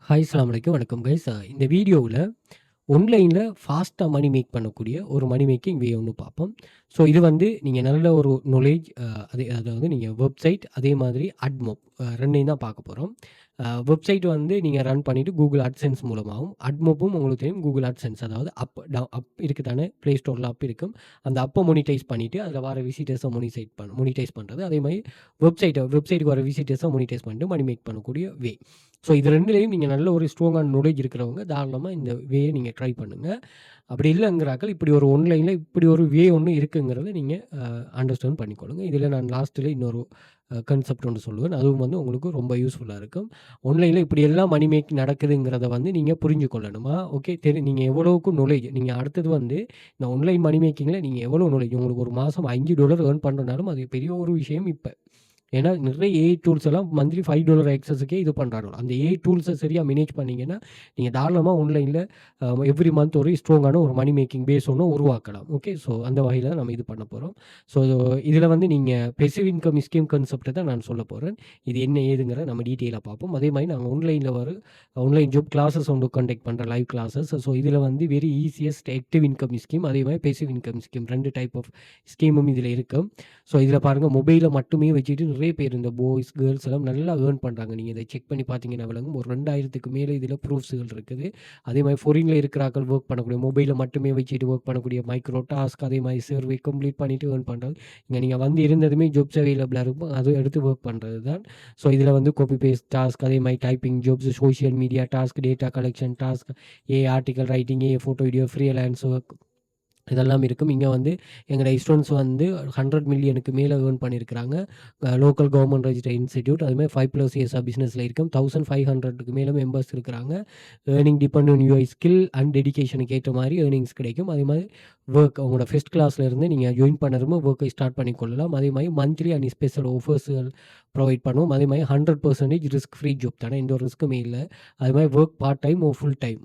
Hi அஸ்ஸலாமு அலைக்கும். வணக்கம் கைஸ். இந்த வீடியோவில் ஆன்லைனில் ஃபாஸ்ட்டாக மணி மேக் பண்ணக்கூடிய ஒரு மணி மேக்கிங் வே ஒன்று பார்ப்போம். ஸோ இது வந்து நீங்கள் நல்ல ஒரு நாலேஜ், அதாவது நீங்கள் வெப்சைட் அதே மாதிரி அட்மோப் ரெண்டையும் தான் பார்க்க போகிறோம். வெப்சைட் வந்து நீங்கள் ரன் பண்ணிவிட்டு கூகுள் அட்சென்ஸ் மூலமாகவும், அட்மோப்பும் உங்களுக்கு தெரியும் கூகுள் அட்சென்ஸ், அதாவது அப் இருக்குது தானே, ப்ளே ஸ்டோரில் அப் இருக்கும். அந்த அப்பை மொனிடைஸ் பண்ணிவிட்டு அதில் வர விசிட்டர்ஸை மொனிடைஸ் பண்ணுறது. அதே மாதிரி வெப்சைட்டுக்கு வர விசிட்டர்ஸை மொனிடைஸ் பண்ணிட்டு மணி மேக் பண்ணக்கூடிய வே. ஸோ இது ரெண்டுலேயும் நீங்கள் நல்ல ஒரு ஸ்ட்ராங்கான நாலேஜ் இருக்கிறவங்க தாராளமாக இந்த வேயை நீங்கள் ட்ரை பண்ணுங்கள். அப்படி இல்லைங்கிறாக்கள் இப்படி ஒரு ஆன்லைனில் இப்படி ஒரு வே ஒன்று இருக்குங்கிறத நீங்கள் அண்டர்ஸ்டாண்ட் பண்ணிக்கொள்ளுங்க. இதில் நான் லாஸ்ட்டில் இன்னொரு கான்செப்ட் ஒன்று சொல்லுவேன். அதுவும் வந்து உங்களுக்கு ரொம்ப யூஸ்ஃபுல்லாக இருக்கும். ஆன்லைனில் இப்படி எல்லாம் மணி மேக் நடக்குதுங்கிறத வந்து நீங்கள் புரிஞ்சு கொள்ளணுமா? ஓகே, நீங்கள் எவ்வளோக்கு நாலேஜ், நீங்கள் அடுத்தது வந்து இந்த ஆன்லைன் மணி மேக்கிங்கில் நீங்கள் எவ்வளோ நாலேஜ், உங்களுக்கு ஒரு மாதம் $5 ஏர்ன் பண்ணுறனாலும் அது பெரிய ஒரு விஷயம். இப்போ ஏன்னா நிறைய ஏஐ டூல்ஸ் எல்லாம் மந்த்லி $5 எக்ஸஸுக்கே இது பண்ணுறாங்க. அந்த ஏஐ டூல்ஸை சரியாக மேனேஜ் பண்ணிங்கன்னா நீங்கள் தாராளமாக ஆன்லைனில் எவ்ரி மந்த் ஒரு ஸ்ட்ராங்கான ஒரு மணி மேக்கிங் பேஸ் ஒன்று உருவாக்கலாம். ஓகே, ஸோ அந்த வகையில் தான் நம்ம இது பண்ண போகிறோம். ஸோ இதில் வந்து நீங்கள் பெசிவ் இன்கம் ஸ்கீம் கான்செப்டை தான் நான் சொல்ல போகிறேன். இது என்ன ஏதுங்கிறத நம்ம டீட்டெயிலாக பார்ப்போம். அதே மாதிரி நாங்கள் ஆன்லைன் ஜாப் கிளாஸஸ் ஒன்று கண்டக்ட் பண்ணுற லைவ் கிளாஸஸ். ஸோ இதில் வந்து very easiest active income scheme, அதே மாதிரி passive income scheme, 2 type of ஸ்கீமும் இதில் இருக்கும். ஸோ இதில் பாருங்கள், மொபைலை மட்டுமே வச்சுட்டு நிறைய பேர் இந்த பாய்ஸ் கேர்ள்ஸ் எல்லாம் நல்லா ஏர்ன் பண்ணுறாங்க. நீங்கள் இதை செக் பண்ணி பார்த்தீங்கன்னா விளங்கும். ஒரு 2000க்கு மேலே இதில் ப்ரூஃப்ஸுகள் இருக்குது. அதே மாதிரி ஃபாரினில் இருக்கிறார்கள் ஒர்க் பண்ணக்கூடிய, மொபைலை மட்டுமே வச்சுட்டு ஒர்க் பண்ணக்கூடிய மைக்ரோ டாஸ்க், அதே மாதிரி சர்வே கம்ப்ளீட் பண்ணிவிட்டு ஏர்ன் பண்ணுறது. இங்கே நீங்கள் வந்து இருந்ததுமே ஜாப்ஸ் அவைலபிளாக இருக்கும், அது எடுத்து ஒர்க் பண்ணுறது தான். ஸோ இதில் வந்து காப்பி பேஸ்ட் டாஸ்க், அதே மாதிரி typing jobs, social media task, data collection task, article writing, photo video, freelance work, இதெல்லாம் இருக்கும். இங்கே வந்து எங்களோட ஸ்டூடெண்ட்ஸ் வந்து 100 மில்லியனுக்கு மேலே ஏர்ன் பண்ணியிருக்கிறாங்க. லோக்கல் கவர்மெண்ட் ரெஜிஸ்டர்ட் இன்ஸ்டிடியூட், அதுமாதிரி 5+ இயர்ஸாக பிஸ்னஸில் இருக்கும். 1500க்கு மேலே மெம்பர்ஸ் இருக்கிறாங்க. Earning depend on your skill and டெடிகேஷனுக்கு ஏற்ற மாதிரி ஏர்னிங்ஸ் கிடைக்கும். அதே மாதிரி ஒர்க் உங்களோட ஃபஸ்ட் கிளாஸில் இருந்து நீங்கள் ஜாயின் பண்ணுறமோ ஒர்க்கை ஸ்டார்ட் பண்ணி கொள்ளலாம். அதே மாதிரி மந்த்லி அண்ட் ஸ்பெஷல் ஆஃபர்ஸுகள் ப்ரொவைட் பண்ணுவோம். அதே மாதிரி 100% ரிஸ்க் ஃப்ரீ ஜாப் தானே, எந்த ஒரு ரிஸ்க்குமே இல்லை. அது மாதிரி work part time or full time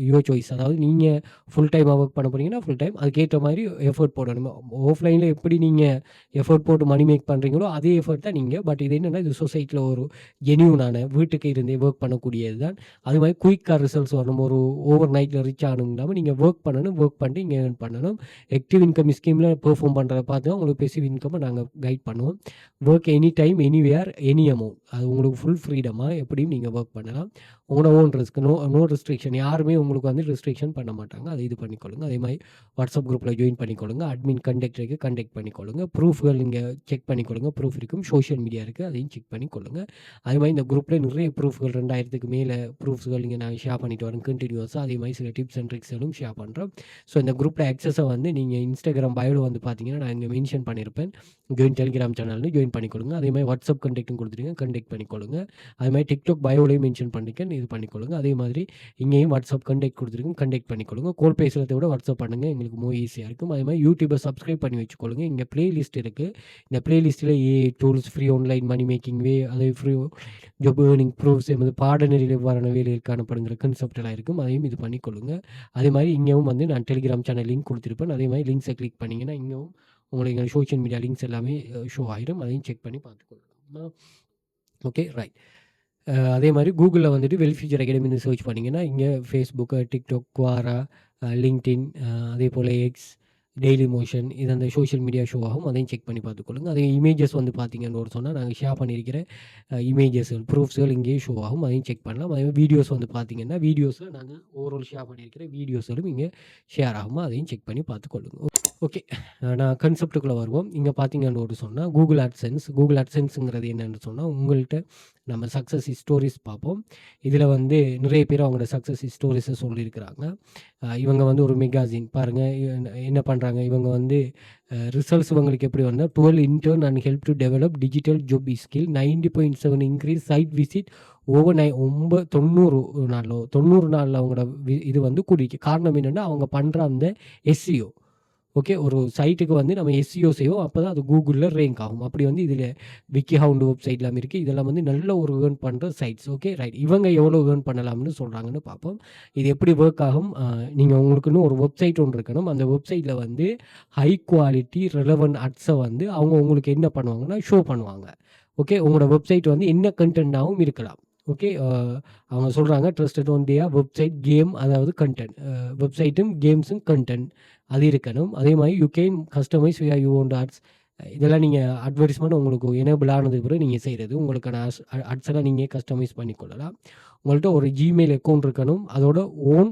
your choice. அதாவது நீங்கள் ஃபுல் டைமாக ஒர்க் பண்ண போகிறீங்கன்னா ஃபுல் டைம், அதுக்கேற்ற மாதிரி எஃபர்ட் போடணும். ஆஃப்லைனில் எப்படி நீங்கள் எஃபர்ட் போட்டு மணி மேக் பண்ணுறீங்களோ அதே எஃபர்ட் தான் நீங்கள். பட் இது என்னென்னா, இது சொசைட்டியில் ஒரு ஜெனியூனான வீட்டுக்கு இருந்தே ஒர்க் பண்ணக்கூடியது தான். அது மாதிரி குயிக்காக ரிசல்ட்ஸ் வரணும். ஒரு ஓவர் நைட்டில் ரிச் ஆகணும் இல்லாமல் நீங்கள் ஒர்க் பண்ணணும், ஒர்க் பண்ணிட்டு இங்கே ஏர்ன் பண்ணணும். ஆக்டிவ் இன்கம் ஸ்கீமில் பெர்ஃபார்ம் பண்ணுறத பார்த்து உங்களுக்கு பெசிவ் இன்கம்மை நாங்கள் கைட் பண்ணுவோம். Work any time, anywhere, any amount. அது உங்களுக்கு ஃபுல் ஃப்ரீடமாக எப்படியும் நீங்கள் ஒர்க் பண்ணலாம். உங்களோட ஓன் ரிஸ்க், நோ ரெஸ்ட்ரிக்ஷன். யாருமே உங்களுக்கு வந்து ரெஸ்ட்ரிக்ஷன் பண்ண மாட்டாங்க. அதை இது பண்ணிக்கொள்ளுங்க. அதே மாதிரி வாட்ஸ்அப் குரூப்பில் ஜாயின் பண்ணிக்கொள்ளுங்க. அட்மின் கண்டக்ட் பண்ணிக்கொள்ளுங்க. ப்ரூஃப்கள் நீங்கள் செக் பண்ணிக்கொள்ளுங்க. ப்ரூஃப் இருக்கும். சோஷியல் மீடியா இருக்குது, அதையும் செக் பண்ணிக்கொள்ளுங்க. அதே மாதிரி இந்த குரூப்பில் நிறைய ப்ரூஃப்கள் 2000க்கு மேலே ப்ரூஃப்ஸ்கள் நீங்கள் நான் ஷேர் பண்ணிட்டு வரேன் கண்டினியூஸாக. அதே மாதிரி சில டிப்ஸ் அண்ட் ட்ரிக்ஸ்களும் ஷேர் பண்ணுறோம். ஸோ இந்த குரூப்பில் ஆக்சஸை வந்து நீங்கள் இன்ஸ்டாகிராம் பயோவில் வந்து பார்த்தீங்கன்னா நான் இங்கே மென்ஷன் பண்ணியிருப்பேன். ஜாயின் டெலிகிராம் சேனல்னு ஜாயின் பண்ணிக்கொள்ளுங்க. அதே மாதிரி வாட்ஸ்அப் கண்டெக்ட்டும் கொடுத்துருங்க, கண்டெக்ட் பண்ணிக்கொள்ளுங்க. அதே மாதிரி டிக்டாக் பயோலையும் மென்ஷன் பண்ணிருக்கேன், இது பண்ணிக்கொள்ளுங்க. அதே மாதிரி இங்கேயும் வாட்ஸ்அப் கண்டெக்ட் கொடுத்துருக்கோம், கண்டெக்ட் பண்ணிக்கொள்ளுங்க. கால் பேசுகிறத விட வாட்ஸ்அப் பண்ணுங்கள், எங்களுக்கு மோ ஈஸியாக இருக்கும். அதே மாதிரி யூடியூப்பை சப்ஸ்கிரைப் பண்ணி வச்சுக்கொள்ளுங்க. இங்கே ப்ளேலிஸ்ட் இருக்குது. இந்த ப்ளேலிஸ்ட்டில் tools, free online money making way, அதே ஃப்ரீ ஜாப் ஏர்னிங் ப்ரூஃப்ஸ், பாடநெறியில் எவ்வாறான வேலைகள் காணப்படுங்கிற கான்செப்ட் எல்லாம் இருக்கும். அதையும் இது பண்ணிக்கொள்ளுங்க. அதே மாதிரி இங்கேயும் வந்து நான் டெலிகிராம் சேனல் லிங்க் கொடுத்துருப்பேன். அதே மாதிரி லிங்க்ஸை கிளிக் பண்ணிங்கன்னா இங்கேயும் உங்களுக்கு சோஷியல் மீடியா லிங்க்ஸ் எல்லாமே ஷோ ஆகிடும். அதையும் செக் பண்ணி பார்த்துக்கொள்ளலாம். Okay, right. அதே மாதிரி கூகுளில் வந்துட்டு வெல் ஃபியூச்சர் அகாடமின்னு சர்ச் பண்ணிங்கன்னா இங்கே ஃபேஸ்புக்கு, டிக்டாக், குவாரா, லிங்க்டின், அதே போல் எக்ஸ், டெய்லி மோஷன், இது அந்த சோஷியல் மீடியா ஷோ ஆகும். அதையும் செக் பண்ணி பார்த்துக்கொள்ளுங்க. அதே இமேஜஸ் வந்து பார்த்தீங்கன்னு ஒரு சொன்னால் நாங்கள் ஷேர் பண்ணியிருக்கிற இமேஜஸ்கள், ப்ரூஃப்ஸ்கள் இங்கேயே ஷோ ஆகும். அதையும் செக் பண்ணலாம். அதே வீடியோஸ் வந்து பார்த்தீங்கன்னா வீடியோஸில் நாங்கள் ஓவரால் ஷேர் பண்ணியிருக்கிற வீடியோஸ்களும் இங்கே ஷேர் ஆகும். அதையும் செக் பண்ணி பார்த்துக்கொள்ளுங்க. ஓகே, நான் கான்செப்ட்டுக்குள்ளே வருவோம். இங்கே பார்த்தீங்கன்னு ஒரு சொன்னால் கூகுள் அட்சென்ஸுங்கிறது என்னென்னு சொன்னால், உங்கள்கிட்ட நம்ம சக்ஸஸ் ஸ்டோரிஸ் பார்ப்போம். இதில் வந்து நிறைய பேர் அவங்களோட சக்ஸஸ் ஸ்டோரிஸை சொல்லியிருக்கிறாங்க. இவங்க வந்து ஒரு மெகாசின் பாருங்கள், என்ன பண்ணுறாங்க இவங்க வந்து ரிசல்ட்ஸ் இவங்களுக்கு எப்படி வந்தால் 12 intern and help to develop digital job skill, 90.7 increase side visit over 90 நாளில் அவங்களோட இது வந்து கூடிக்கு. காரணம் என்னென்னா அவங்க பண்ணுற அந்த எஸ்சிஓ. ஓகே, ஒரு சைட்டுக்கு வந்து நம்ம எஸ்சிஓ செய்வோம், அப்போ தான் அது கூகுளில் ரேங்க் ஆகும். அப்படி வந்து இதில் விக்கி ஹவுண்ட் வெப்சைட்லாம் இருக்குது. இதெல்லாம் வந்து நல்ல ஒரு ஏர்ன் பண்ணுற சைட்ஸ். Okay, right. இவங்க எவ்வளோ ஏர்ன் பண்ணலாம்னு சொல்கிறாங்கன்னு பார்ப்போம். இது எப்படி ஒர்க் ஆகும். நீங்கள் உங்களுக்குன்னு ஒரு வெப்சைட் ஒன்று இருக்கணும். அந்த வெப்சைட்டில் வந்து ஹை குவாலிட்டி ரெலவெண்ட் அட்ஸை வந்து அவங்க உங்களுக்கு என்ன பண்ணுவாங்கன்னா ஷோ பண்ணுவாங்க. ஓகே, உங்களோட வெப்சைட் வந்து என்ன கண்டென்ட்டாகவும் இருக்கலாம். ஓகே. அவங்க சொல்றாங்க trusted on their website game, அதாவது கன்டென்ட். வெப்சைட்டும் கேம்ஸும் கன்டென்ட் அது இருக்கணும். அதே மாதிரி you can customise where you want ads. இதெல்லாம் நீங்கள் அட்வர்டைஸ்மெண்ட் உங்களுக்கு எனேபிள் ஆனதுக்கு பிறகு நீங்கள் செய்கிறது உங்களுக்கான அட்ஸ் எல்லாம் நீங்கள் கஸ்டமைஸ் பண்ணிக்கொள்ளலாம். உங்கள்கிட்ட ஒரு ஜிமெயில் அக்கௌண்ட் இருக்கணும். அதோட ஓன்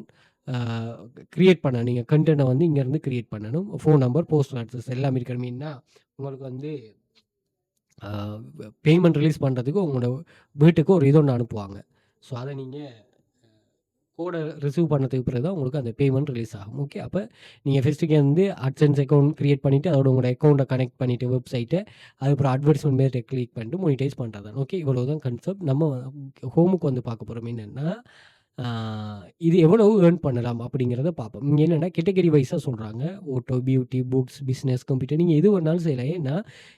க்ரியேட் பண்ண நீங்கள் கண்டென்ட்டை வந்து இங்கேருந்து க்ரியேட் பண்ணணும். ஃபோன் நம்பர், போஸ்டல் அட்ரஸ் எல்லாம் இருக்கணும்னா உங்களுக்கு வந்து பேமெண்ட் ரிலீஸ் பண்ணுறதுக்கு உங்களோட வீட்டுக்கு ஒரு இது ஒன்று அனுப்புவாங்க. ஸோ அதை நீங்கள் கோடை ரிசீவ் பண்ணதுக்கு பிறகு தான் உங்களுக்கு அந்த பேமெண்ட் ரிலீஸ் ஆகும். ஓகே. அப்போ நீங்கள் ஃபஸ்ட்டுக்கு வந்து அட்சன்ஸ் அக்கௌண்ட் க்ரியேட் பண்ணிவிட்டு அதோட உங்களோட அக்கௌண்ட்டை கனெக்ட் பண்ணிவிட்டு வெப்சைட்டை அதுக்கப்புறம் அட்வர்டைஸ்மெண்ட் மேலே கிளிக் பண்ணிட்டு மோனிடைஸ் பண்ணுறது தான். ஓகே. இவ்வளோ தான் கான்செப்ட். நம்ம ஹோமுக்கு வந்து பார்க்க போகிறோம் என்னென்னா இது எவ்வளவு ஏர்ன் பண்ணலாம் அப்படிங்கிறத பார்ப்போம். இங்கே என்னென்னா கேட்டகரி வைஸாக சொல்கிறாங்க. Auto, beauty, books, business, computer நீங்கள் எது வேணாலும் செய்யலாம். ஏன்னா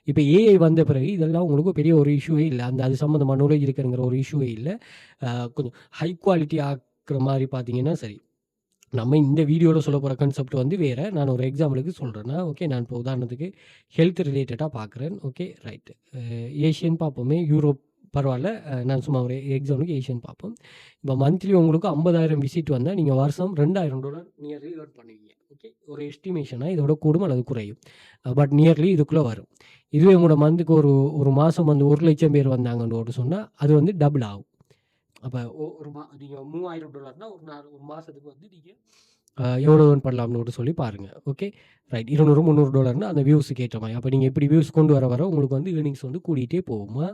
இப்போ ஏஐ வந்த பிறகு இதெல்லாம் உங்களுக்கு பெரிய ஒரு இஷ்யூவே இல்லை. அந்த அது சம்மந்தமான நாலேஜ் இருக்குங்கிற ஒரு இஷ்யூவே இல்லை. கொஞ்சம் ஹை குவாலிட்டி ஆக்குற மாதிரி பார்த்தீங்கன்னா சரி. நம்ம இந்த வீடியோவில் சொல்ல போகிற கான்செப்ட் வந்து வேறு. நான் ஒரு எக்ஸாம்பிளுக்கு சொல்கிறேன்னா ஓகே. நான் இப்போ உதாரணத்துக்கு ஹெல்த் ரிலேட்டடாக பார்க்குறேன். Okay right. ஏஷியன் பார்ப்போமே, யூரோப் பரவாயில்ல. நான் சும்மா ஒரு எக்ஸாம்பிளுக்கு ஏஷியன் பார்ப்போம். இப்போ மந்த்லி உங்களுக்கு 50,000 விசிட் வந்தால் நீங்கள் வருஷம் $2,000 நியர்லி ஏர்ன் பண்ணுவீங்க. ஓகே. ஒரு எஸ்டிமேஷனாக இதோட கூடும் அல்லது குறையும். பட் நியர்லி இதுக்குள்ளே வரும். இதுவே உங்களோட மந்த்துக்கு ஒரு மாதம் வந்து 1,00,000 பேர் வந்தாங்கன்னு சொன்னால் அது வந்து டபுள் ஆகும். அப்போ ஒரு நீங்கள் $3,000 ஒரு மாதத்துக்கு வந்து நீங்கள் எவ்வளோ ஏர்ன் பண்ணலாம்னு சொல்லி பாருங்கள். Okay right. $200, $300 அந்த வியூஸுக்கு ஏற்ற மாதிரி. அப்போ நீங்கள் எப்படி வியூஸ் கொண்டு வர உங்களுக்கு வந்து ஏர்னிங்ஸ் வந்து கூடிகிட்டே போகுமா.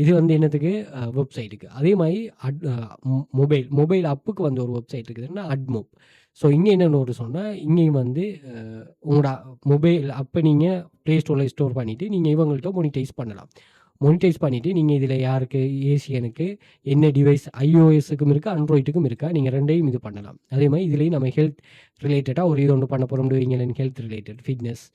இது வந்து என்னத்துக்கு வெப்சைட்டுக்கு. அதே மாதிரி மொபைல் அப்புக்கு வந்து ஒரு வெப்சைட் இருக்குதுன்னா அட்மோப். ஸோ இங்கே என்னென்னு சொன்னால் இங்கேயும் வந்து உங்களோட மொபைல் அப்போ நீங்கள் ப்ளே ஸ்டோரில் ஸ்டோர் பண்ணிவிட்டு நீங்கள் இவங்கள்ட்ட மோனிடைஸ் பண்ணலாம். மோனிடைஸ் பண்ணிவிட்டு நீங்கள் இதில் யாருக்கு ஏசியனுக்கு என்ன டிவைஸ் ஐஓஎஸ்ஸுக்கும் இருக்குது, ஆண்ட்ராய்டுக்கும் இருக்கா, நீங்கள் ரெண்டையும் இது பண்ணலாம். அதே மாதிரி இதுலேயும் நம்ம ஹெல்த் ரிலேட்டடாக ஒரு இது ஒன்று பண்ண போகிறோம். டூயிங் ஹெல்த் ரிலேட்டட் ஃபிட்னஸ்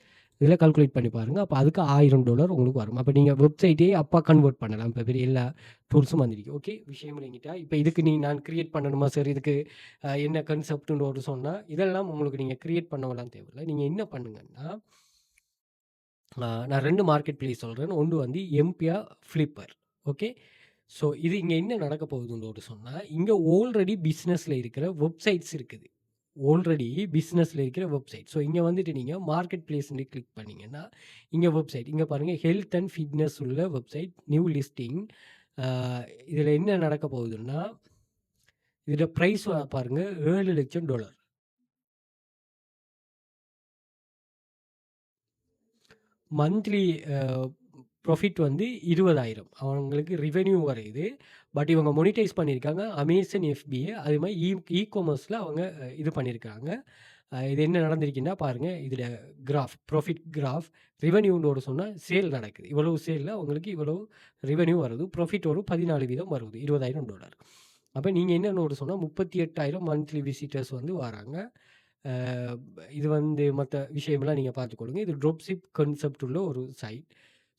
இதில் கால்குலேட் பண்ணி பாருங்கள். அப்போ அதுக்கு $1,000 உங்களுக்கு வரும். அப்போ நீங்கள் வெப்சைட்டே அப்பா கன்வெர்ட் பண்ணலாம். இப்போ பெரிய எல்லா டூல்ஸும் வந்துருக்கு. ஓகே. விஷயம் இல்லைங்கிட்டா இப்போ இதுக்கு நான் க்ரியேட் பண்ணணுமா சார், இதுக்கு என்ன கன்செப்ட்னு ஒரு சொன்னால் இதெல்லாம் உங்களுக்கு நீங்கள் க்ரியேட் பண்ணவெல்லாம் தேவையில்லை. நீங்கள் என்ன பண்ணுங்கன்னா நான் 2 மார்க்கெட் பிளேஸ் சொல்கிறேன். ஒன்று வந்து எம்பியா, ஃப்ளிப்பர். ஓகே. ஸோ இது இங்கே என்ன நடக்க போகுதுன்னு சொன்னால் இங்கே ஆல்ரெடி பிஸ்னஸில் இருக்கிற வெப்சைட்ஸ் இருக்குது. ஆல்ரெடி பிஸ்னஸில் இருக்கிற வெப்சைட். ஸோ இங்கே வந்துட்டு நீங்கள் மார்க்கெட் பிளேஸ்ன்னு கிளிக் பண்ணிங்கன்னா இங்கே வெப்சைட் இங்கே பாருங்கள் ஹெல்த் அண்ட் ஃபிட்னஸ் உள்ள வெப்சைட் நியூ லிஸ்டிங். இதில் என்ன நடக்க போகுதுன்னா இதில் ப்ரைஸ் பாருங்கள் $7,00,000. மந்த்லி ப்ராஃபிட் வந்து 20,000 அவங்களுக்கு ரெவென்யூ வருது. பட் இவங்க மோனிடைஸ் பண்ணியிருக்காங்க அமேசான் FBA. அதே மாதிரி இ-காமர்ஸில் அவங்க இது பண்ணியிருக்காங்க. இது என்ன நடந்திருக்குன்னா பாருங்கள் இதில் ப்ராஃபிட் கிராஃப் ரெவென்யூன்னு சொன்னால் சேல் நடக்குது. இவ்வளவு சேலில் அவங்களுக்கு இவ்வளவு ரெவென்யூ வருது. ப்ராஃபிட் ஒரு 14% வருது $20,000. அப்போ நீங்கள் என்னன்னு சொன்னால் 38,000 மந்த்லி விசிட்டர்ஸ் வந்து வராங்க. இது வந்து மற்ற விஷயமெல்லாம் நீங்கள் பார்த்துக்கொள்ளுங்க. இது ட்ராப்ஷிப் கான்செப்ட் உள்ள ஒரு சைட்.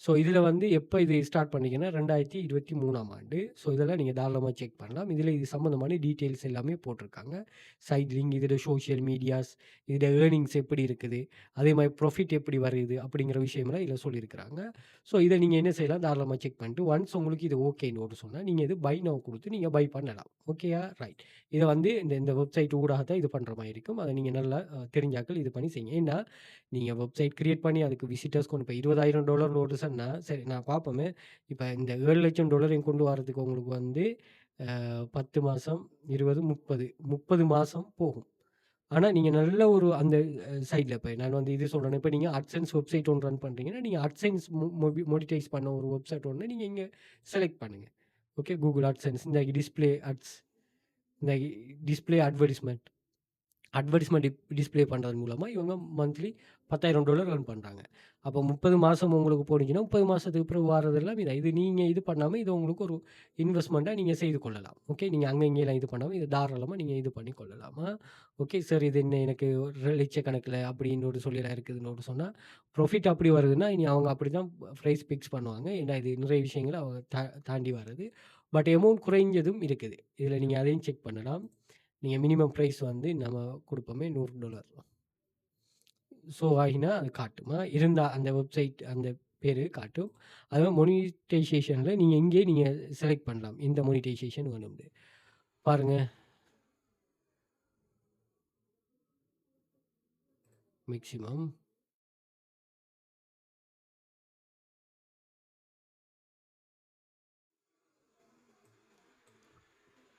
ஸோ இதில் வந்து எப்போ இது ஸ்டார்ட் பண்ணிங்கன்னா 2023ஆம் ஆண்டு. ஸோ இதெல்லாம் நீங்கள் தாராளமாக செக் பண்ணலாம். இதில் இது சம்மந்தமான டீட்டெயில்ஸ் எல்லாமே போட்டிருக்காங்க. சைட் லிங்க், இதில் சோஷியல் மீடியாஸ், இதில் ஏர்னிங்ஸ் எப்படி இருக்குது, அதே மாதிரி ப்ராஃபிட் எப்படி வருது அப்படிங்கிற விஷயமெல்லாம் இதில் சொல்லியிருக்கிறாங்க. ஸோ இதை நீங்கள் என்ன செய்யலாம், தாராளமாக செக் பண்ணிட்டு ஒன்ஸ் உங்களுக்கு இது ஓகேன்னு சொன்னால் நீங்கள் இது பை நவ் கொடுத்து நீங்கள் பை பண்ணலாம். ஓகேயா ரைட். இதை வந்து இந்த வெப்சைட் ஊடாக தான் இது பண்ணுற மாதிரி இருக்கும். அதை நீங்கள் நல்லா தெரிஞ்சாக்கள் இது பண்ணி செய்யுங்க. ஏன்னா நீங்கள் வெப்சைட் க்ரியேட் பண்ணி அதுக்கு விசிட்டர்ஸ் கொண்டு இப்போ $20,000 ஒரு சொன்னால் சரி நான் பார்ப்போமே. இப்போ இந்த $7,00,000 கொண்டு வரதுக்கு உங்களுக்கு வந்து 10 மாதம் 20 30 மாதம் போகும். ஆனால் நீங்கள் நல்ல ஒரு அந்த சைடில் இப்போ நான் வந்து இது சொல்கிறேன். இப்போ நீங்கள் அட்சன்ஸ் வெப்சைட் ஒன்று ரன் பண்ணுறீங்கன்னா நீங்கள் அட்சன்ஸ் மோனிடைஸ் பண்ண ஒரு வெப்சைட் ஒன்று நீங்கள் இங்கே செலக்ட் பண்ணுங்கள். ஓகே. கூகுள் அட்சன்ஸ், இந்த டிஸ்பிளே அட்ஸ், இந்த டிஸ்பிளே அட்வர்டைஸ்மெண்ட் டிஸ்பிளே பண்ணுறது மூலமாக இவங்க மந்த்லி $10,000 ஏர்ன் பண்ணுறாங்க. அப்போ 30 மாதம் உங்களுக்கு போனீங்கன்னா 30 மாதத்துக்கு பிறகு வரதெல்லாம் இது நீங்கள் இது பண்ணாமல் இது உங்களுக்கு ஒரு இன்வெஸ்ட்மெண்ட்டாக நீங்கள் செய்து கொள்ளலாம். ஓகே. நீங்கள் அங்கே இங்கேலாம் இது பண்ணாமல் இது தாராளமாக நீங்கள் இது பண்ணி கொள்ளலாமா. Okay sir. இது என்ன எனக்கு லட்சக்கணக்கில் அப்படின்னு சொல்லிலாம் இருக்குதுன்னு சொன்னால் ப்ராஃபிட் அப்படி வருதுன்னா இனி அவங்க அப்படி தான் ப்ரைஸ் ஃபிக்ஸ் பண்ணுவாங்க. ஏன்னா இது நிறைய விஷயங்கள் அவங்க தாண்டி வருது. பட் அமௌண்ட் குறைஞ்சதும் இருக்குது. இதில் நீங்கள் அதையும் செக் பண்ணலாம். நீங்கள் மினிமம் ப்ரைஸ் வந்து நம்ம கொடுப்போமே $100. ஸோ ஆகினா அது காட்டுமா இருந்தால் அந்த வெப்சைட் அந்த பேர் காட்டும். அதுவே மோனிடைசேஷனில் நீங்கள் இங்கே நீங்கள் செலக்ட் பண்ணலாம் எந்த மோனிடைசேஷன் வேணும்னு பாருங்கள். மேக்ஸிமம்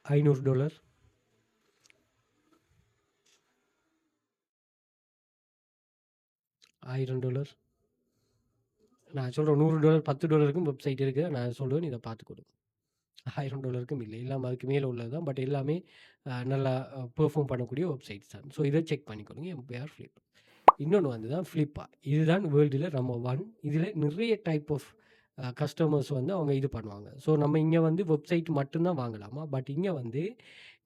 $500, $1000. நான் சொல்கிறேன் $100, $10 வெப்சைட் இருக்குது. நான் சொல்லுவேன், இதை பார்த்து கொடுங்க. $1000 இல்லை, இல்லாமல் அதுக்கு மேலே உள்ளது தான். பட் எல்லாமே நல்லா பெர்ஃபார்ம் பண்ணக்கூடிய வெப்சைட்ஸ் தான். ஸோ இதை செக் பண்ணிக்கொடுங்க. எம்பைஆர் ஃப்ளிப். இன்னொன்று வந்து தான் ஃப்ளிப்பா. இதுதான் வேர்ல்டில் நம்பர் 1. இதில் நிறைய டைப் ஆஃப் கஸ்டமர்ஸ் வந்து அவங்க இது பண்ணுவாங்க. ஸோ நம்ம இங்கே வந்து வெப்சைட் மட்டும்தான் வாங்கலாமா, பட் இங்கே வந்து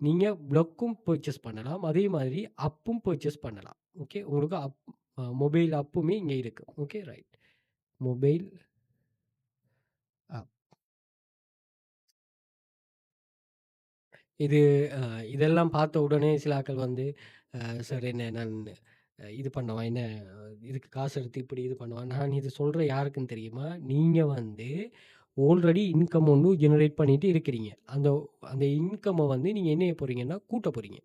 நீங்கள் ப்ளக்கும் பர்ச்சேஸ் பண்ணலாம், அதே மாதிரி அப்பும் பர்ச்சேஸ் பண்ணலாம். ஓகே, உங்களுக்கு மொபைல் அப்புமே இங்கே இருக்குது. Okay, right. மொபைல் ஆப் இது இதெல்லாம் பார்த்த உடனே சில ஆட்கள் வந்து சார் என்ன நான் இது பண்ணவா, என்ன இதுக்கு காசு எடுத்து இப்படி இது பண்ணுவான். நான் இது சொல்கிற யாருக்குன்னு தெரியுமா, நீங்கள் வந்து ஆல்ரெடி இன்கம் ஒன்று ஜெனரேட் பண்ணிட்டு இருக்கிறீங்க. அந்த அந்த இன்கம்மை வந்து நீங்கள் என்ன செய்ய போகிறீங்கன்னா கூட்ட போகிறீங்க.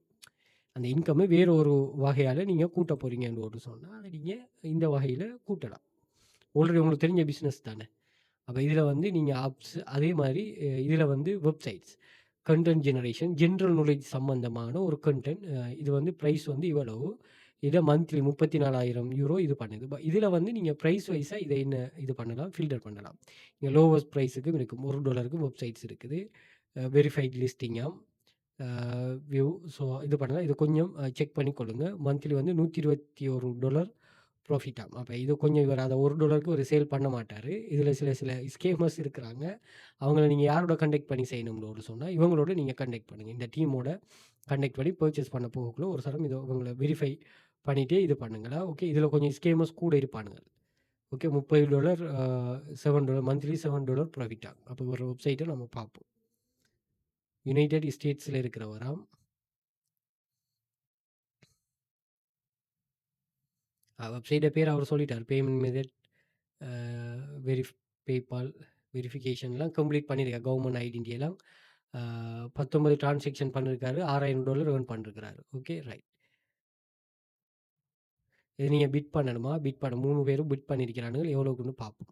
அந்த இன்கம்மை வேறு ஒரு வகையால் நீங்கள் கூட்ட போகிறீங்கன்னு ஒரு சொன்னால் அதை நீங்கள் இந்த வகையில் கூட்டலாம். ஆல்ரெடி உங்களுக்கு தெரிஞ்ச பிஸ்னஸ் தானே. அப்போ இதில் வந்து நீங்கள் ஆப்ஸ், அதே மாதிரி இதில் வந்து websites, content generation, general knowledge சம்மந்தமான ஒரு கண்டென்ட். இது வந்து ப்ரைஸ் வந்து இவ்வளவு. இதை மந்த்லி €34,000 இது பண்ணுது. இதில் வந்து நீங்கள் ப்ரைஸ் வைஸாக இதை என்ன இது பண்ணலாம், ஃபில்டர் பண்ணலாம். இங்கே லோவஸ்ட் ப்ரைஸுக்கும் இருக்கும், $1 வெப்சைட்ஸ் இருக்குது. Verified லிஸ்டிங்காக view. ஸோ இது பண்ணலாம். இது கொஞ்சம் செக் பண்ணி கொள்ளுங்க. மந்த்லி வந்து $121 ப்ராஃபிட் ஆகும். அப்போ இது கொஞ்சம் இவர் அதை $1 ஒரு சேல் பண்ண மாட்டார். இதில் சில ஸ்கேமர்ஸ் இருக்கிறாங்க. அவங்கள நீங்கள் யாரோட கண்டெக்ட் பண்ணி செய்யணும்னு சொன்னால் இவங்களோட நீங்கள் கண்டெக்ட் பண்ணுங்கள். இந்த டீமோட கண்டெக்ட் பண்ணி பர்ச்சேஸ் பண்ண போகக்குள்ள ஒரு சரம் இதை இவங்களை வெரிஃபை பண்ணிகிட்டே இது பண்ணுங்களா. ஓகே, இதில் கொஞ்சம் ஸ்கேமர்ஸ் கூட இருப்பானுங்க. ஓகே, $30, $7 மந்த்லி $7 ப்ராஃபிட் ஆகும். அப்போ ஒரு வெப்சைட்டை நம்ம பார்ப்போம். யுனைடெட் ஸ்டேட்ஸில் இருக்கிறவராம். வெப்சைட்டை பேர் அவர் சொல்லிட்டார். பேமெண்ட் மெத்தட் பேபால் வெரிஃபிகேஷன்லாம் கம்ப்ளீட் பண்ணியிருக்காரு. கவர்மெண்ட் ஐடென்டிட்டியெல்லாம் 19 டிரான்சாக்ஷன் பண்ணியிருக்காரு. $6,000 ஏர்ன் பண்ணிருக்கிறாரு. Okay, right. இது நீங்கள் பிட் பண்ணணுமா, பிட் பண்ண 3 பேரும் பிட் பண்ணியிருக்கிறானுங்க. எவ்வளோக்குன்னு பார்ப்போம்.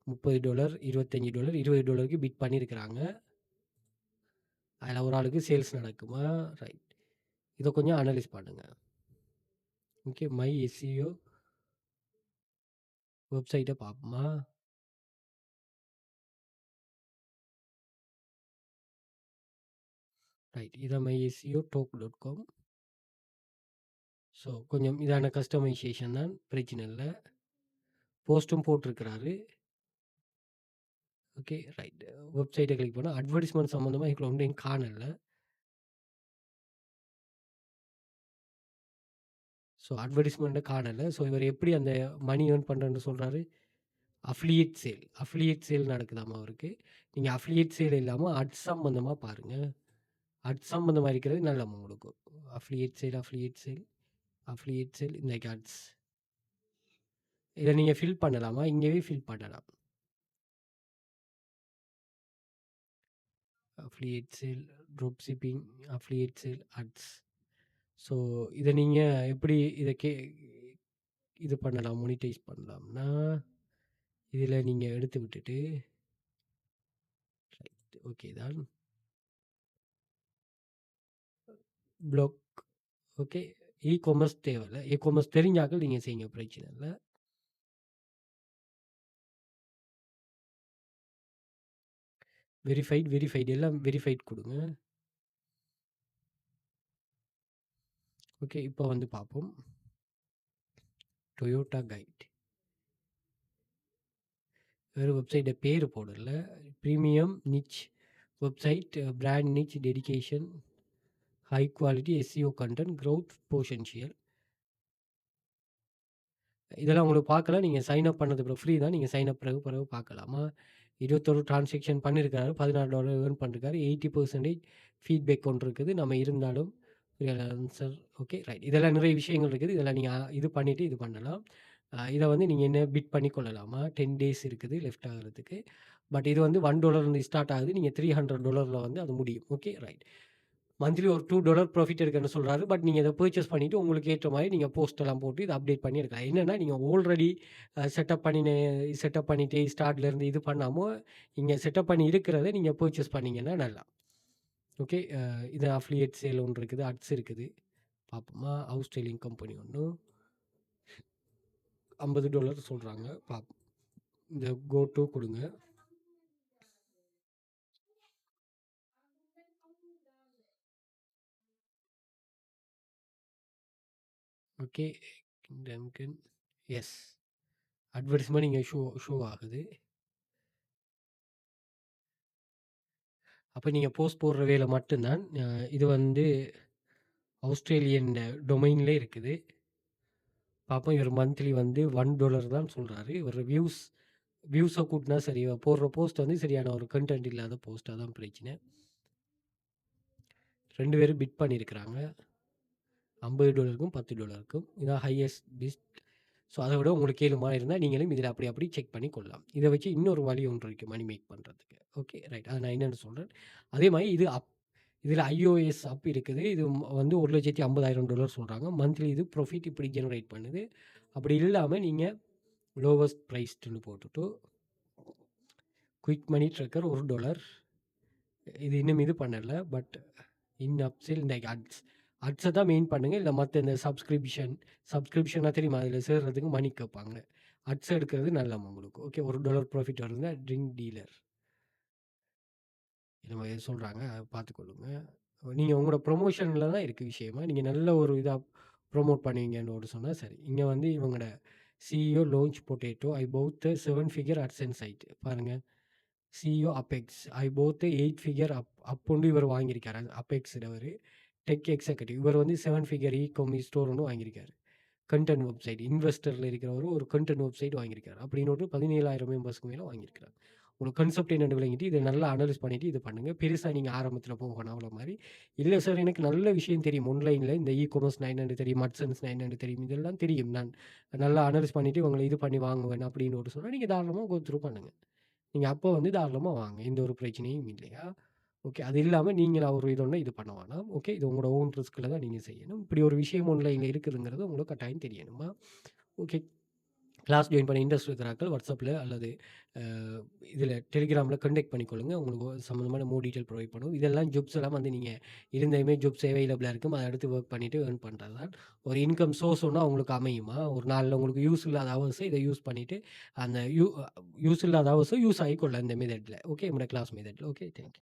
$30, $25, $20 பிட் பண்ணியிருக்கிறாங்க. அதில் ஒரு ஆளுக்கு சேல்ஸ் நடக்குமா, ரைட். இதை கொஞ்சம் அனலைஸ் பண்ணுங்கள். ஓகே, மை எஸ்இஓ வெப்சைட்டை பார்ப்போமா. ரைட், இதை மை எஸ்இஓ talk.com. ஸோ கொஞ்சம் இதான கஸ்டமைசேஷன் தான், பிரச்சனை இல்லை. போஸ்ட்டும் போட்டிருக்கிறாரு. Okay, right. வெப்சைட்டை கிளிக் பண்ணால் அட்வர்டைஸ்மெண்ட் சம்மந்தமாக இதில் ஒன்றையும் காணலை. ஸோ அட்வர்டைஸ்மெண்ட்டை காணலை. ஸோ இவர் எப்படி அந்த மணி ஏர்ன் பண்ணுறேன்னு சொல்கிறாரு. அஃபிலியேட் சேல் நடக்குதாமா அவருக்கு. நீங்கள் அஃபிலியேட் சேல் இல்லாமல் அட் சம்மந்தமாக பாருங்கள். அட் சம்மந்தமாக இருக்கிறது நல்ல உங்களுக்கு. அஃபிலியேட் சேல் இந்த அட்ஸ் இதை நீங்கள் ஃபில் பண்ணலாமா, இங்கேயே ஃபில் பண்ணலாம். Affiliate sale, drop shipping, affiliate sale, ads. So இதை நீங்கள் எப்படி இதை இது பண்ணலாம், மோனிடைஸ் பண்ணலாம்னா இதில் நீங்கள் எடுத்து விட்டுட்டு ரைட். ஓகே தான். ப்ளாக். ஓகே, இ-காமர்ஸ் தேவையில்லை. இ-காமர்ஸ் தெரிஞ்சாக்கள் நீங்கள் செய்யுங்க, பிரச்சனை இல்லை. வெரிஃபைட் எல்லாம் வெரிஃபைட் கொடுங்க. ஓகே, இப்போ வந்து பார்ப்போம். Toyota guide. வேறு வெப்சைட்டை பேர் போடல. Premium niche website, brand niche, dedication, high quality, SEO content, growth potential. இதெல்லாம் உங்களுக்கு பார்க்கலாம். நீங்கள் சைன் அப் பண்ணது பிறகு ஃப்ரீ தான். நீங்கள் சைன் அப் பிறகு பார்க்கலாமா. 21 டிரான்சாக்ஷன் பண்ணியிருக்காரு, $14 ஏர்ன் பண்ணிருக்காரு. 80% ஃபீட்பேக் ஒன்று இருக்குது. நம்ம இருந்தாலும் ஆன்சர். Okay, right. இதெல்லாம் நிறைய விஷயங்கள் இருக்குது. இதெல்லாம் நீங்கள் இது பண்ணிவிட்டு இது பண்ணலாம். இத வந்து நீங்க என்ன பிட் பண்ணி கொள்ளலாமா? 10 டேஸ் இருக்குது லெஃப்ட் ஆகுறதுக்கு. பட் இது வந்து $1 ஸ்டார்ட் ஆகுது. நீங்க $300 வந்து அது முடியும். Okay right. மந்த்லி ஒரு $2 ப்ராஃபிட் இருக்குன்னு சொல்றாரு. பட் நீங்க இத பர்ச்சேஸ் பண்ணிட்டு உங்களுக்கு ஏற்ற மாரி நீங்க போஸ்ட் எல்லாம் போட்டு இத அப்டேட் பண்ணி எடுக்கலாம். என்னன்னா நீங்க ஆல்ரெடி செட்டப் பண்ணிட்டு ஸ்டார்ட்லேருந்து இது பண்ணாம, இங்க செட்டப் பண்ணி இருக்கிறத நீங்க பர்ச்சேஸ் பண்ணீங்கன்னா நல்லா. ஓகே. இது அஃபிலியேட் சேல் ஒண்ணு இருக்குது. அட்ஸ் இருக்குது. பார்ப்போமா? ஆஸ்திரேலியன் கம்பெனி ஒண்ணு. $50 சொல்றாங்க. பார்ப்போம். இந்த கோ டூ குடுங்க. ஓகே. டன்கன். எஸ். அட்வர்டைஸ்மென்ட் இங்க ஷோ ஆகுது. அப்ப நீங்க போஸ்ட் போடுற வேல மட்டும் தான். இது வந்து ஆஸ்திரேலியன் டொமைன்ல இருக்குது. பார்ப்போம். இவர் மந்த்லி வந்து $1 தான் சொல்றாரு. இவர் வியூஸ கூட்டுனா சரி. போடுற போஸ்ட் வந்து சரியான ஒரு கன்டென்ட் இல்லாத போஸ்ட். அதான் பிரச்சனை. 2 பேரும் பிட் பண்ணியிருக்கிறாங்க. $50க்கும் $10க்கும். இதான் ஹையஸ்ட் பிட். ஸோ அத விட உங்களுக்கு ஏழுமா இருந்தா நீங்களும் இதில அப்படி செக் பண்ணி கொள்ளலாம். இத வச்சு இன்னொரு வழி ஒன்று இருக்கு மணி மேக் பண்றதுக்கு. Okay right. அத நான் என்னன்னு சொல்றேன். அதே மாரி இதில iOS ஆப் இருக்குது. இது வந்து $1,50,000 சொல்றாங்க. மந்த்லி இது ப்ராஃபிட் இப்படி ஜெனரேட் பண்ணுது. அப்படி இல்லாம நீங்க லோவஸ்ட் பிரைஸ்டுன்னு போட்டுட்டு குயிக் மணி ட்ராக்கர் $1. இது இன்னும் இது பண்ணல. பட் அப்செல் இந்த அட்ஸ தான் மெயின் பண்ணுங்க. இல்ல மத்த இந்த சப்ஸ்கிரிப்ஷனா தெரியுமா? அதில சேர்றதுக்கு மணி கேட்பாங்க. அட்ஸ் எடுக்கிறது நல்லது உங்களுக்கு. ஓகே. $1 ப்ராஃபிட் வருதுன்னா ட்ரிங்க் டீலர். இந்த மாரி சொல்றாங்க. பார்த்துக்கொள்ளுங்க. நீங்க உங்களோட ப்ரமோஷன்ல தான் இருக்கு விஷயமே. நீங்க நல்ல ஒரு இதா ப்ரமோட் பண்ணுவீங்கன்னு சொன்னா சரி. இங்க வந்து இவங்களோட CEO launch potato. I bought 7 figure AdSense site. பாருங்க. CEO Apex. I bought 8 figure அப்புண்டு இவர் வாங்கியிருக்காரு. அபெக்ஸ்ன்றவரு. Tech executive. இவர் வந்து 7 ஃபிகர் இ-காமர்ஸ் ஸ்டோர் ஒண்ணு வாங்கியிருக்காரு. Content website. இன்வெஸ்டர்ல இருக்கிறவரு ஒரு கன்டென்ட் வெப்சைட் வாங்கியிருக்காரு. அப்படின்னு ஒரு 17,000 மெம்பர்ஸ்க்கு மேல வாங்கியிருக்காரு. உங்களுக்கு கான்செப்ட் என்னன்னு விளங்கிட்டு இத நல்லா அனலைஸ் பண்ணிட்டு இது பண்ணுங்க. பெருசா நீங்க ஆரம்பத்தில போகணும் அவ்வளோ மாரி. இல்ல சார் எனக்கு நல்ல விஷயம் தெரியும். ஆன்லைன்ல இந்த இ-காமர்ஸ்னா என்னன்னு தெரியும். அட்சென்ஸ்னா என்னன்னு தெரியும். இதெல்லாம் தெரியும். நான் நல்லா அனலைஸ் பண்ணிட்டு உங்கள இது பண்ணி வாங்குவேன் அப்படின்னு ஒரு சொன்னா நீங்க தாராளமா கோ த்ரூ பண்ணுங்க. நீங்க அப்போ வந்து தாராளமா வாங்க. எந்த ஒரு பிரச்சனையும் இல்லையா? ஓகே. அது இல்லாம நீங்களா ஒரு இது பண்ண வேணாம். ஓகே. இது உங்களோட ஓன் ரிஸ்க்ல தான் நீங்க செய்யணும். இப்படி ஒரு விஷயம் ஆன்லைன்ல இருக்குதுங்கிறது உங்களுக்கு கட்டாயம் தெரியணுமா? ஓகே. கிளாஸ் ஜாயின் பண்ண இன்ட்ரெஸ்ட் இருக்கிறார்கள் வாட்ஸ்அப்ல அல்லது இதில டெலிகிராமில கான்டாக்ட் பண்ணிக்கொள்ளுங்க. உங்களுக்கு சம்மந்தமான மோர் டீட்டெயில் ப்ரொவைட் பண்ணுவோம். இதெல்லாம் ஜாப்ஸ் எல்லாம் வந்து நீங்க இருந்தயுமே ஜாப்ஸ் அவைலபிளா இருக்கும். அத எடுத்து ஒர்க் பண்ணிட்டு ஏர்ன் பண்றது தான். ஒரு இன்கம் சோர்ஸ் ஒண்ணு உங்களுக்கு அமையுமா? ஒரு நாள்ல உங்களுக்கு யூஸ் இல்லாத ஹவர்ஸ இத யூஸ் பண்ணிட்டு அந்த யூஸ் இல்லாத ஹவர்ஸ யூஸ் ஆகிக்கொள்ளலாம் இந்த மெத்தட்ல. ஓகே. நம்முடைய கிளாஸ் மெத்தட்ல. ஓகே. Thank you.